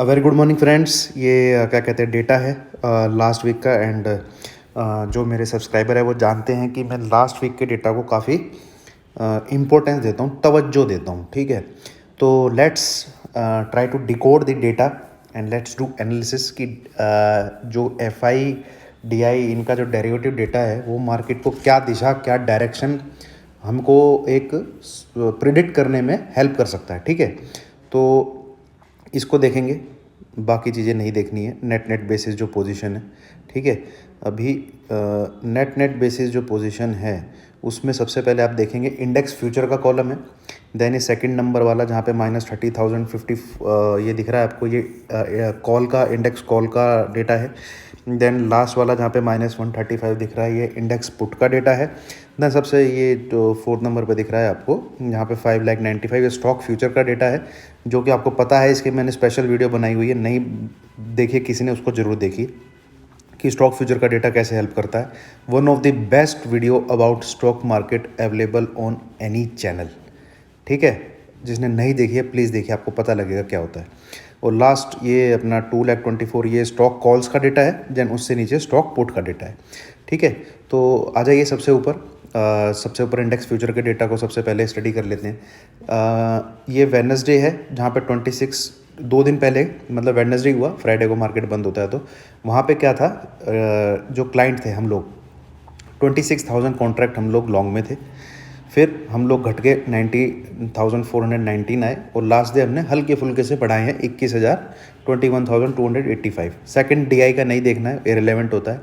Very good morning friends. ये क्या कहते हैं डेटा है लास्ट वीक का। एंड जो मेरे सब्सक्राइबर है वो जानते हैं कि मैं लास्ट वीक के डेटा को काफ़ी इम्पोर्टेंस देता हूँ, तवज्जो देता हूँ। ठीक है, तो let's try to decode the data and let's do analysis कि जो एफ आई डी आई इनका जो डेरिवेटिव डेटा है वो मार्केट को क्या दिशा, क्या डायरेक्शन हमको एक प्रिडिक्ट करने में हेल्प कर सकता है। ठीक है, तो इसको देखेंगे, बाकी चीज़ें नहीं देखनी है। नेट बेसिस जो पोजीशन है, ठीक है, अभी नेट बेसिस जो पोजीशन है उसमें सबसे पहले आप देखेंगे इंडेक्स फ्यूचर का कॉलम है। देन ये सेकंड नंबर वाला जहाँ पे -30,050 ये दिख रहा है आपको, ये कॉल का इंडेक्स कॉल का डेटा है। देन लास्ट वाला जहाँ पे -135 दिख रहा है, ये इंडेक्स पुट का डेटा है। देन सबसे ये जो फोर्थ नंबर पे दिख रहा है आपको, यहाँ पे 5,95,000 ये स्टॉक फ्यूचर का डेटा है, जो कि आपको पता है। इसकी मैंने स्पेशल वीडियो बनाई हुई है, नहीं देखिए किसी ने उसको ज़रूर देखिए कि स्टॉक फ्यूचर का डेटा कैसे हेल्प करता है। One of the best video about stock market available on any channel. ठीक है, जिसने नहीं देखी है प्लीज़ देखिए, आपको पता लगेगा क्या होता है। और लास्ट ये अपना 2,24,000 ये स्टॉक कॉल्स का डेटा है। देन उससे नीचे स्टॉक पुट का डेटा है। ठीक है, तो आ जाइए सबसे ऊपर। सबसे ऊपर इंडेक्स फ्यूचर के डेटा को सबसे पहले स्टडी कर लेते हैं। ये वेडनेसडे है जहाँ पे 26 2 दिन पहले, मतलब वेडनेसडे हुआ, फ्राइडे को मार्केट बंद होता है। तो वहाँ पे क्या था, जो क्लाइंट थे हम लोग 26,000 कॉन्ट्रैक्ट हम लोग लॉन्ग में थे। फिर हम लोग घट के 90,419 आए और लास्ट डे हमने हल्के फुल्के से बढ़ाए हैं 21,285। सेकंड डीआई का नहीं देखना है, इरेलेवेंट होता है।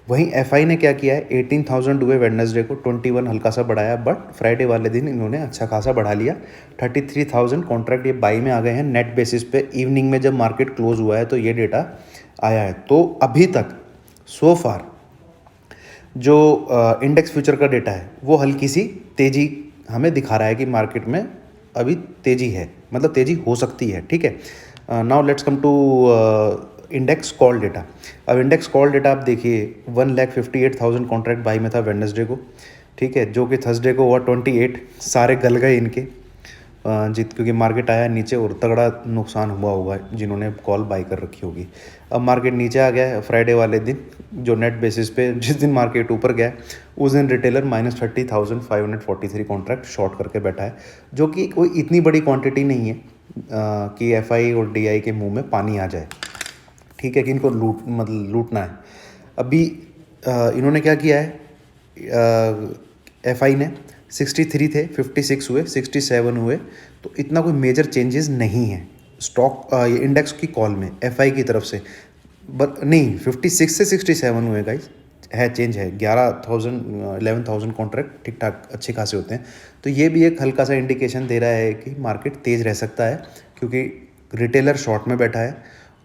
वहीं एफआई ने क्या किया है, 18,000 हुए वेडनेसडे को, 21 हल्का सा बढ़ाया, बट फ्राइडे वाले दिन इन्होंने अच्छा खासा बढ़ा लिया। 33,000 कॉन्ट्रैक्ट ये बाई में आ गए हैं नेट बेसिस पे। इवनिंग में जब मार्केट क्लोज हुआ है तो ये डेटा आया है। तो अभी तक सो फार जो इंडेक्स फ्यूचर का डेटा है वो हल्की सी तेज़ी हमें दिखा रहा है कि मार्केट में अभी तेज़ी है, मतलब तेज़ी हो सकती है। ठीक है, now let's come to index call data. अब इंडेक्स कॉल डेटा आप देखिए, 1,58,000 कॉन्ट्रैक्ट बाई में था वेडनेसडे को। ठीक है, जो कि थर्सडे को हुआ 28, सारे गल गए इनके जित, क्योंकि मार्केट आया नीचे और तगड़ा नुकसान हुआ होगा जिन्होंने कॉल बाई कर रखी होगी। अब मार्केट नीचे आ गया है फ्राइडे वाले दिन, जो नेट बेसिस पे जिस दिन मार्केट ऊपर गया उस दिन रिटेलर -30,543 कॉन्ट्रैक्ट शॉर्ट करके बैठा है, जो कि कोई इतनी बड़ी क्वांटिटी नहीं है कि एफआई और डीआई के मुंह में पानी आ जाए। ठीक है, कि इनको लूटना है। अभी इन्होंने क्या किया है, एफआई ने 63 थे, 56 हुए, 67 हुए, तो इतना कोई मेजर चेंजेस नहीं है स्टॉक ये इंडेक्स की कॉल में एफआई की तरफ से। बट नहीं, 56 से 67 हुए गाइस, है चेंज है। 11,000 कॉन्ट्रैक्ट ठीक ठाक अच्छे खासे होते हैं। तो ये भी एक हल्का सा इंडिकेशन दे रहा है कि मार्केट तेज़ रह सकता है, क्योंकि रिटेलर शॉर्ट में बैठा है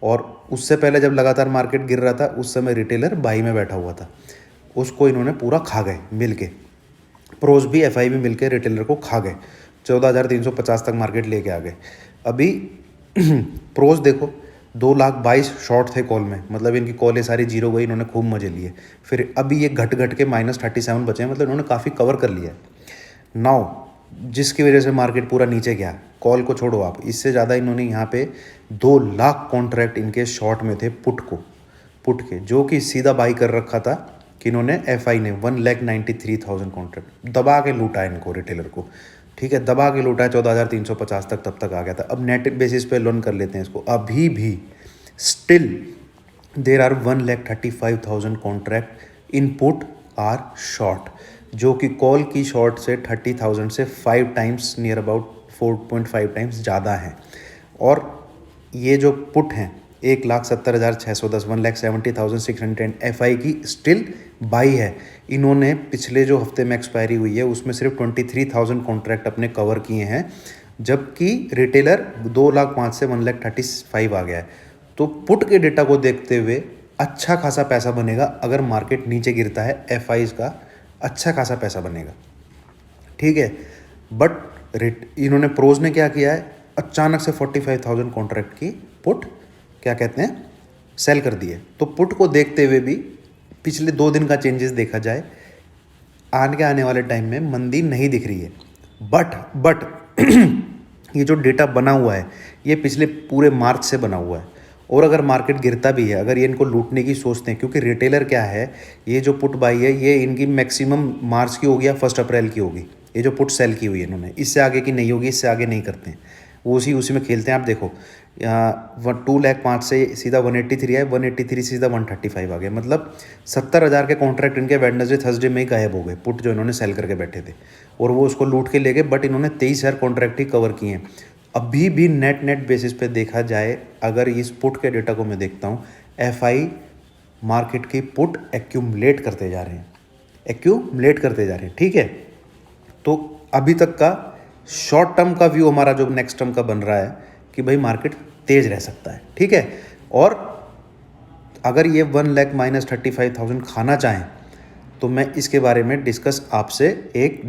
और उससे पहले जब लगातार मार्केट गिर रहा था उस समय रिटेलर बाई में बैठा हुआ था, उसको इन्होंने पूरा खा गए मिल के। प्रोज भी एफआई भी मिलकर रिटेलर को खा गए, 14,350 तक मार्केट लेके आ गए। अभी प्रोज देखो, 2,22,000 शॉर्ट थे कॉल में, मतलब इनकी कॉलें सारी जीरो गई, इन्होंने खूब मजे लिए। फिर अभी ये घट घट के -37 बचे हैं, मतलब इन्होंने काफ़ी कवर कर लिया है नाउ, जिसकी वजह से मार्केट पूरा नीचे गया। कॉल को छोड़ो आप, इससे ज़्यादा इन्होंने यहाँ पे 2 लाख कॉन्ट्रैक्ट इनके शॉर्ट में थे पुट के, जो कि सीधा बाई कर रखा था कि इन्होंने एफआई ने 1,93,000 कॉन्ट्रैक्ट दबा के लूटा है इनको, रिटेलर को। ठीक है, दबा के लूटा है, 14,350 तक तब तक आ गया था। अब नेट बेसिस पे लोन कर लेते हैं इसको, अभी भी still there are 1,35,000 contract in put are short, जो कि कॉल की शॉर्ट से 30,000 से 5 टाइम्स, नियर अबाउट 4.5 टाइम्स ज़्यादा हैं। और ये जो पुट हैं 1,70,610, 1,70,600 एफआई की स्टिल बाई है। इन्होंने पिछले जो हफ्ते में एक्सपायरी हुई है उसमें सिर्फ 23,000 कॉन्ट्रैक्ट अपने कवर किए हैं, जबकि रिटेलर 2,05,000 से 1,35,000 आ गया है। तो पुट के डेटा को देखते हुए अच्छा खासा पैसा बनेगा, अगर मार्केट नीचे गिरता है एफआईज का अच्छा खासा पैसा बनेगा। ठीक है, बट इन्होंने प्रोज ने क्या किया है, अचानक से 45,000 कॉन्ट्रैक्ट की पुट क्या कहते हैं सेल कर दिए। तो पुट को देखते हुए भी पिछले 2 दिन का चेंजेस देखा जाए, आने वाले टाइम में मंदी नहीं दिख रही है। बट ये जो डेटा बना हुआ है ये पिछले पूरे मार्च से बना हुआ है। और अगर मार्केट गिरता भी है, अगर ये इनको लूटने की सोचते हैं, क्योंकि रिटेलर क्या है, ये जो पुट बाई है ये इनकी मैक्सिमम मार्च की होगी या 1 अप्रैल की होगी, ये जो पुट सेल की हुई है इन्होंने, इससे आगे की नहीं होगी, इससे आगे नहीं करते हैं, वो उसी में खेलते हैं। आप देखो यहाँ 2,05,000 से सीधा 183 है, 183 से सीधा 135 आ गया, मतलब 70,000 के कॉन्ट्रैक्ट इनके वेडनेसडे थर्सडे में ही गायब हो गए, पुट जो इन्होंने सेल करके बैठे थे, और वो उसको लूट के ले गए। बट इन्होंने 23,000 कॉन्ट्रैक्ट ही कवर किए हैं। अभी भी नेट बेसिस पे देखा जाए, अगर इस पुट के डेटा को मैं देखता हूँ, एफआई मार्केट की पुट एक्यूमुलेट करते जा रहे हैं, ठीक है। तो अभी तक का शॉर्ट टर्म का व्यू हमारा जो नेक्स्ट टर्म का बन रहा है कि भाई मार्केट तेज रह सकता है, ठीक है। और अगर ये 1 लाख -35,000 खाना चाहें तो मैं इसके बारे में डिस्कस आपसे एक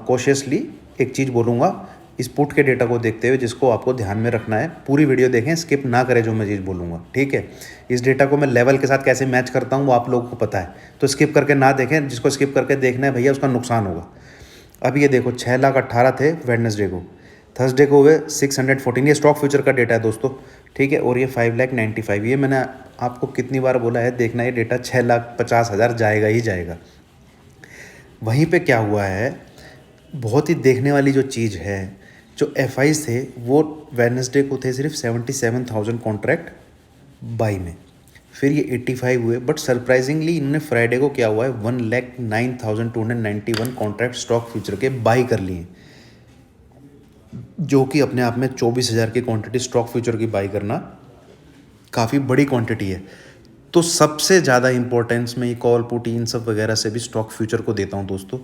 कॉशियसली एक चीज़ बोलूँगा इस पुट के डेटा को देखते हुए, जिसको आपको ध्यान में रखना है। पूरी वीडियो देखें, स्किप ना करें जो मैं चीज़ बोलूँगा, ठीक है। इस डेटा को मैं लेवल के साथ कैसे मैच करता हूँ वो आप लोगों को पता है, तो स्किप करके ना देखें। जिसको स्किप करके देखना है भैया उसका नुकसान होगा। अब ये देखो 6,18,000 थे वेडनेसडे को, थर्सडे को हुए 614। ये स्टॉक फ्यूचर का डेटा है दोस्तों, ठीक है। और ये 5,95,000, ये मैंने आपको कितनी बार बोला है, देखना ये डेटा 6,50,000 जाएगा ही जाएगा। वहीं पे क्या हुआ है, बहुत ही देखने वाली जो चीज़ है, जो एफआईज थे वो वेडनेसडे को थे सिर्फ 77,000 कॉन्ट्रैक्ट बाई में, फिर ये 85 हुए। बट सरप्राइजिंगली इन्होंने फ्राइडे को क्या हुआ है, 1,09,291 कॉन्ट्रैक्ट स्टॉक फ्यूचर के बाई कर लिए, जो कि अपने आप में 24,000 की क्वांटिटी स्टॉक फ्यूचर की बाई करना काफ़ी बड़ी क्वांटिटी है। तो सबसे ज़्यादा इंपॉर्टेंस में ये कॉल पुट इन सब वगैरह से भी स्टॉक फ्यूचर को देता हूँ दोस्तों।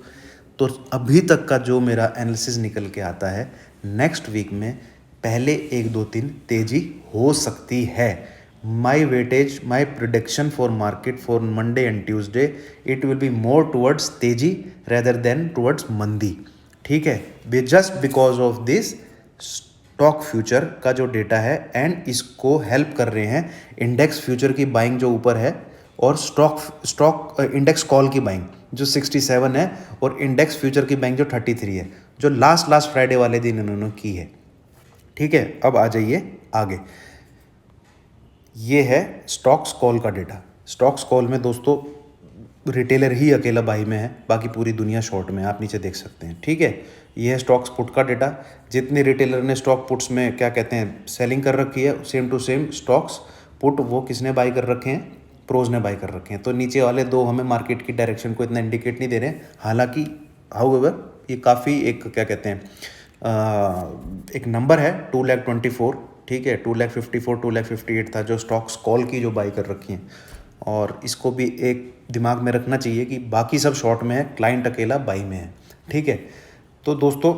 तो अभी तक का जो मेरा एनालिसिस निकल के आता है, नेक्स्ट वीक में पहले 1-2 दिन तेज़ी हो सकती है। My weightage, my prediction for market for Monday and Tuesday, it will be more towards तेजी रेदर देन टुवर्ड्स मंदी, ठीक है। Just because of this stock future का जो डेटा है, एंड इसको हेल्प कर रहे हैं इंडेक्स फ्यूचर की बाइंग जो ऊपर है, और स्टॉक इंडेक्स कॉल की बाइंग जो 67 है, और इंडेक्स फ्यूचर की बाइंग जो 33 है, जो लास्ट फ्राइडे वाले दिन इन्होंने की है, ठीक है। अब आ जाइए आगे, ये है स्टॉक्स कॉल का डेटा। स्टॉक्स कॉल में दोस्तों रिटेलर ही अकेला बाई में है, बाकी पूरी दुनिया शॉर्ट में, आप नीचे देख सकते हैं, ठीक है। ये है स्टॉक्स पुट का डेटा, जितने रिटेलर ने स्टॉक पुट्स में क्या कहते हैं सेलिंग कर रखी है, same to same stocks put वो किसने बाई कर रखे हैं, प्रोज ने बाई कर रखे हैं। तो नीचे वाले दो हमें मार्केट की डायरेक्शन को इतना इंडिकेट नहीं दे रहे हैं, हालांकि हाउएवर ये काफ़ी एक क्या कहते हैं एक नंबर है 2,24,000, ठीक है। 2,54,000 2,58,000 था जो स्टॉक्स कॉल की जो बाई कर रखी हैं, और इसको भी एक दिमाग में रखना चाहिए कि बाकी सब शॉर्ट में है, क्लाइंट अकेला बाई में है, ठीक है। तो दोस्तों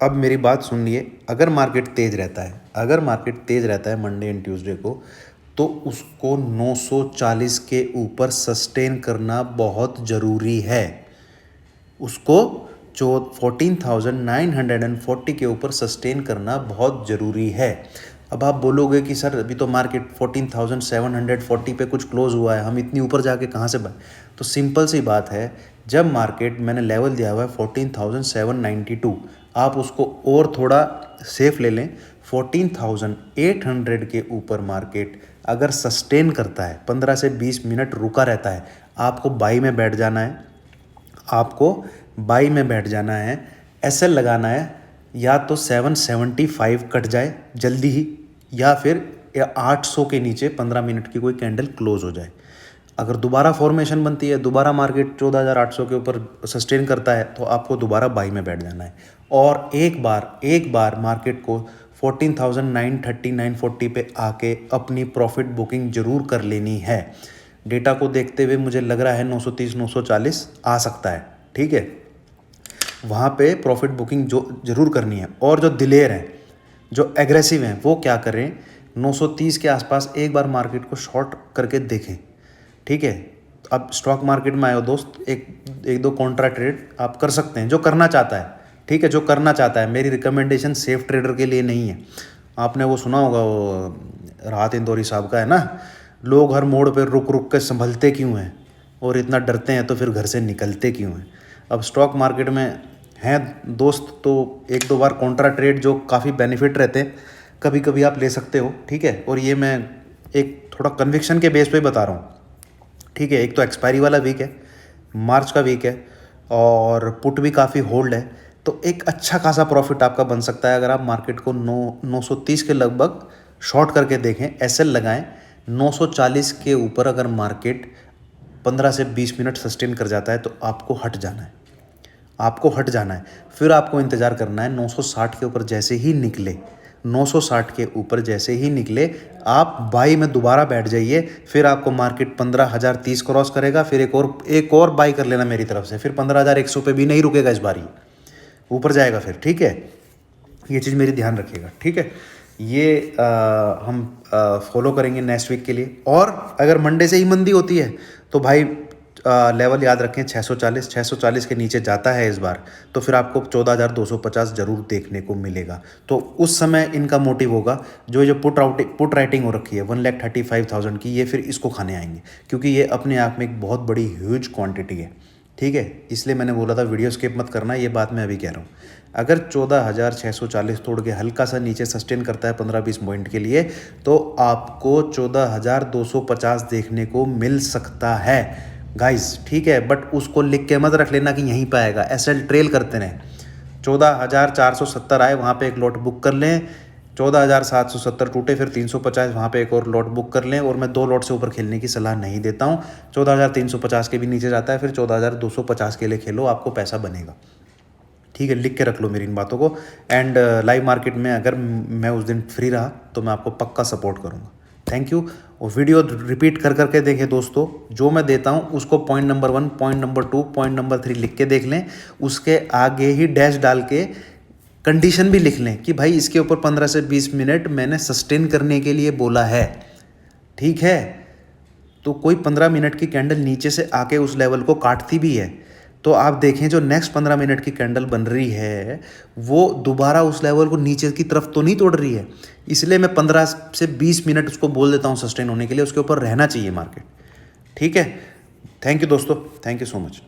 अब मेरी बात सुन लिए, अगर मार्केट तेज़ रहता है मंडे एंड ट्यूसडे को, तो उसको 940 के ऊपर सस्टेन करना बहुत ज़रूरी है। उसको जो 14,940 के ऊपर सस्टेन करना बहुत ज़रूरी है। अब आप बोलोगे कि सर अभी तो मार्केट 14,740 पे कुछ क्लोज हुआ है, हम इतनी ऊपर जाके कहाँ से बाय। तो सिंपल सी बात है, जब मार्केट मैंने लेवल दिया हुआ है 14,792, आप उसको और थोड़ा सेफ ले लें, 14,800 के ऊपर मार्केट अगर सस्टेन करता है, 15 से 20 मिनट रुका रहता है, आपको बाई में बैठ जाना है, एसएल लगाना है, या तो 775 कट जाए जल्दी ही, या फिर 800 के नीचे 15 मिनट की कोई कैंडल क्लोज हो जाए। अगर दोबारा फॉर्मेशन बनती है, दोबारा मार्केट 14,800 के ऊपर सस्टेन करता है, तो आपको दोबारा बाई में बैठ जाना है, और एक बार मार्केट को 14,930 940 पे आके अपनी प्रॉफिट बुकिंग जरूर कर लेनी है। डेटा को देखते हुए मुझे लग रहा है 930 940 आ सकता है, ठीक है। वहाँ पे प्रॉफिट बुकिंग जो ज़रूर करनी है। और जो दिलेर हैं, जो एग्रेसिव हैं, वो क्या करें, 930 के आसपास एक बार मार्केट को शॉर्ट करके देखें, ठीक है। अब स्टॉक मार्केट में आए हो दोस्त, एक दो कॉन्ट्रा ट्रेड आप कर सकते हैं, जो करना चाहता है, ठीक है, जो करना चाहता है। मेरी रिकमेंडेशन सेफ ट्रेडर के लिए नहीं है। आपने वो सुना होगा, वो राहत इंदौरी साहब का है ना, लोग हर मोड़ पर रुक रुक के संभलते क्यों हैं, और इतना डरते हैं तो फिर घर से निकलते क्यों हैं। अब स्टॉक मार्केट में हैं दोस्त, तो एक दो बार कॉन्ट्रा ट्रेड जो काफ़ी बेनिफिट रहते हैं, कभी कभी आप ले सकते हो, ठीक है। और ये मैं एक थोड़ा कन्विक्शन के बेस पे बता रहा हूँ, ठीक है। एक तो एक्सपायरी वाला वीक है, मार्च का वीक है, और पुट भी काफ़ी होल्ड है, तो एक अच्छा खासा प्रॉफिट आपका बन सकता है अगर आप मार्केट को 930 के लगभग शॉर्ट करके देखें, एसएल लगाएं। 940 के ऊपर अगर मार्केट 15 से 20 मिनट सस्टेन कर जाता है तो आपको हट जाना है, आपको हट जाना है। फिर आपको इंतज़ार करना है 960 के ऊपर जैसे ही निकले, 960 के ऊपर जैसे ही निकले आप बाई में दोबारा बैठ जाइए। फिर आपको मार्केट 15,030 क्रॉस करेगा, फिर एक और बाई कर लेना मेरी तरफ से, फिर 15,100 पे भी नहीं रुकेगा, इस बारी ऊपर जाएगा फिर, ठीक है। ये चीज़ मेरी ध्यान रखिएगा, ठीक है। ये हम फॉलो करेंगे नेक्स्ट वीक के लिए। और अगर मंडे से ही मंदी होती है तो भाई लेवल याद रखें 640 के नीचे जाता है इस बार, तो फिर आपको 14,250 जरूर देखने को मिलेगा। तो उस समय इनका मोटिव होगा जो पुट राइटिंग हो रखी है 1,35,000 की, ये फिर इसको खाने आएंगे, क्योंकि ये अपने आप में एक बहुत बड़ी ह्यूज क्वांटिटी है, ठीक है। इसलिए मैंने बोला था वीडियो स्किप मत करना, ये बात मैं अभी कह रहा हूँ। अगर 14,640 तोड़ के हल्का सा नीचे सस्टेन करता है 15-20 पॉइंट के लिए, तो आपको 14,250 देखने को मिल सकता है गाइस, ठीक है। बट उसको लिख के मत रख लेना कि यहीं पे आएगा, एसएल ट्रेल करते रहें। 14,470 आए, वहाँ पे एक लॉट बुक कर लें। 14,770 टूटे, फिर 350 वहाँ पे एक और लॉट बुक कर लें। और मैं 2 लॉट से ऊपर खेलने की सलाह नहीं देता हूँ। 14,350 के भी नीचे जाता है, फिर 14,250 के लिए खेलो, आपको पैसा बनेगा, ठीक है। लिख के रख लो मेरी इन बातों को। एंड लाइव मार्केट में अगर मैं उस दिन फ्री रहा तो मैं आपको पक्का सपोर्ट करूँगा। Thank you. और वीडियो रिपीट कर करके देखें दोस्तों, जो मैं देता हूँ उसको point number 1, point number 2, point number 3 लिख के देख लें। उसके आगे ही डैश डाल के कंडीशन भी लिख लें कि भाई इसके ऊपर 15 से 20 मिनट मैंने सस्टेन करने के लिए बोला है, ठीक है। तो कोई 15 मिनट की कैंडल नीचे से आके उस लेवल को काटती भी है, तो आप देखें जो नेक्स्ट 15 मिनट की कैंडल बन रही है वो दोबारा उस लेवल को नीचे की तरफ तो नहीं तोड़ रही है। इसलिए मैं 15 से 20 मिनट उसको बोल देता हूँ सस्टेन होने के लिए, उसके ऊपर रहना चाहिए मार्केट, ठीक है। थैंक यू दोस्तों, थैंक यू सो मच।